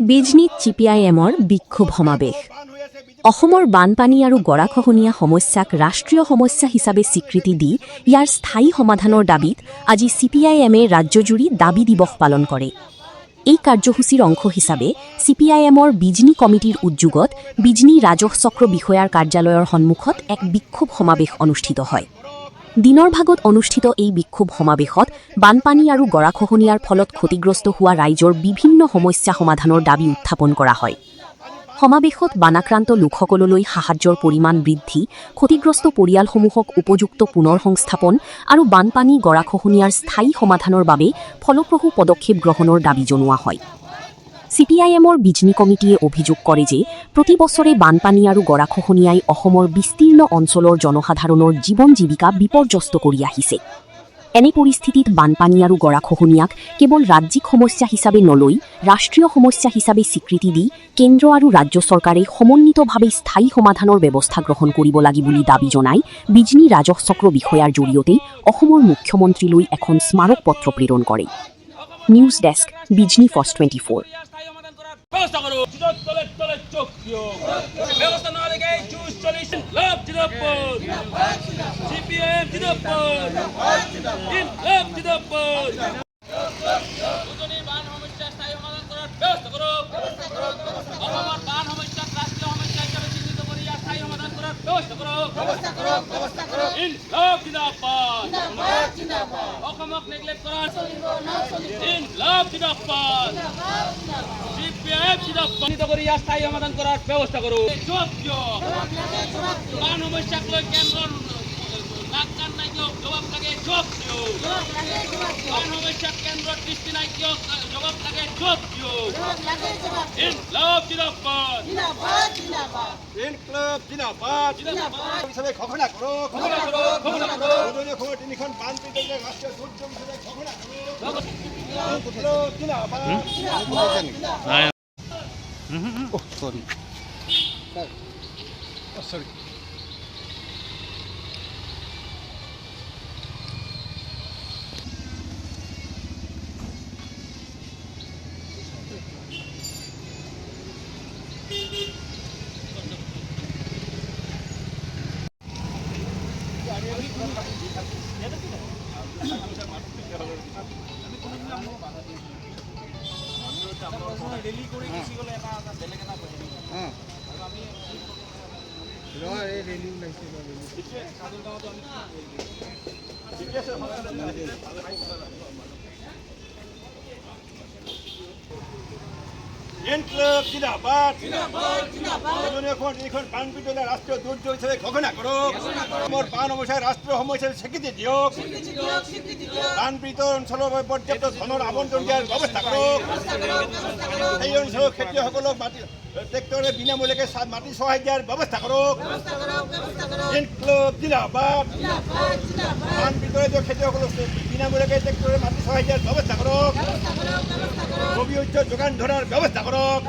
বিজনীত চিপিআইএমৰ বিক্ষোভ সমাৱেশ। অসমৰ বানপানী আৰু গৰাখহনীয়া সমস্যাক ৰাষ্ট্ৰীয় সমস্যা হিচাপে স্বীকৃতি দি ইয়াৰ স্থায়ী সমাধানৰ দাবীত আজি চিপিআইএমে ৰাজ্যজুৰি দাবী দিৱস পালন কৰে। এই কাৰ্যসূচীৰ অংশ হিচাপে চিপিআইএমৰ বিজনী কমিটিৰ উদ্যোগত বিজনী ৰাজহ চক্ৰ বিষয়াৰ কাৰ্যালয়ৰ সন্মুখত এক বিক্ষোভ সমাৱেশ অনুষ্ঠিত হয়। দিনৰ ভাগত অনুষ্ঠিত এই বিক্ষোভ সমাৱেশত বানপানী আৰু গৰাখহনীয়াৰ ফলত ক্ষতিগ্ৰস্ত হোৱা ৰাইজৰ বিভিন্ন সমস্যা সমাধানৰ দাবী উত্থাপন কৰা হয়। সমাৱেশত বানাক্ৰান্ত লোকসকললৈ সাহায্যৰ পৰিমাণ বৃদ্ধি, ক্ষতিগ্ৰস্ত পৰিয়ালসমূহক উপযুক্ত পুনৰ সংস্থাপন আৰু বানপানী গৰাখহনীয়াৰ স্থায়ী সমাধানৰ বাবে ফলপ্ৰসূ পদক্ষেপ গ্ৰহণৰ দাবী জনোৱা হয়। চিপিআইএমৰ বিজনী কমিটিয়ে অভিযোগ কৰে যে প্ৰতি বছৰে বানপানী আৰু গৰাখহনীয়াই অসমৰ বিস্তীৰ্ণ অঞ্চলৰ জনসাধাৰণৰ জীৱন জীৱিকা বিপৰ্যস্ত কৰি আহিছে। এনে পৰিস্থিতিত বানপানী আৰু গৰাখহনীয়াক কেৱল ৰাজ্যিক সমস্যা হিচাপে নলৈ ৰাষ্ট্ৰীয় সমস্যা হিচাপে স্বীকৃতি দি কেন্দ্ৰ আৰু ৰাজ্য চৰকাৰে সমন্বিতভাৱে স্থায়ী সমাধানৰ ব্যৱস্থা গ্ৰহণ কৰিব লাগে বুলি দাবী জনাই বিজনী ৰাজহ চক্ৰ বিষয়াৰ জৰিয়তে অসমৰ মুখ্যমন্ত্ৰীলৈ এখন স্মাৰক পত্ৰ প্ৰেৰণ কৰে। News desk, Bijni first 24। ব্যবস্থা করো তলে তলে চোখ দিও ব্যবস্থা না লেগে চুজ চলিস লাভ জিন্দাবাদ সিপিএম জিন্দাবাদ লাভ জিন্দাবাদ উজনি বান সমস্যা স্থায়ী সমাধান করার ব্যবস্থা করো অসমৰ বান সমস্যা ৰাষ্ট্ৰীয় সমস্যা হিচাপে চিহ্নিত কৰি ইয়াৰ স্থায়ী সমাধান কৰাৰ ব্যবস্থা কৰো লাভ জিন্দাবাদ অসমক নেগলেক্ট কৰাৰ লাভ জিন্দাবাদ কৰে ইয়াৰ স্থায়ী সমাধান কৰাৰ ব্যবস্থা কৰো বান সমস্যাক লৈ কেন্দ্ৰৰ নাক কাণ নাই কিয় জবাব লাগে জবাব দিও বান সমস্যাক কেন্দ্ৰৰ দৃষ্টি নাই কিয় জবাব লাগে জবাব দিও ইনকলাব জিন্দাবাদ ইনকলাব জিন্দাবাদ হিচাপে ঘোষণা করো তিনিখন বানপীড়িত ৰাষ্ট্ৰীয় দুৰ্যোগ হিচাপে ঘোষণা কৰো জিন্দাবাদ। Sorry. ৰেলী কৰি গুচি গ'লে এটা বেলেগ এটা ৰেলী ওলাইছে ইনকলাব জিন্দাবাদ এইখন বানপীড়িত ৰাষ্ট্ৰীয় দুৰ্যোগ হিচাপে ঘোষণা কৰক অসমৰ বান সমস্যাই ৰাষ্ট্ৰীয় সমস্যাৰ স্বীকৃতি দিয়ক বানপীড়িত অঞ্চলৰ বাবে পৰ্যাপ্ত ধনৰ আবণ্টন দিয়াৰ ব্যৱস্থা কৰক সেই অঞ্চলৰ খেতিয়কসকলক মাটি ট্ৰেক্টৰে বিনামূলীয়াকৈ মাটি চহাই দিয়াৰ ব্যৱস্থা কৰক ইনকলাব জিন্দাবাদ বানপীড়িত খেতিয়কসকলক বিনামূলীয়াকৈ ট্ৰেক্টৰে মাটি চহাই দিয়াৰ ব্যৱস্থা কৰক অভিযোগ্য যোগান ধৰাৰ ব্যৱস্থা কৰক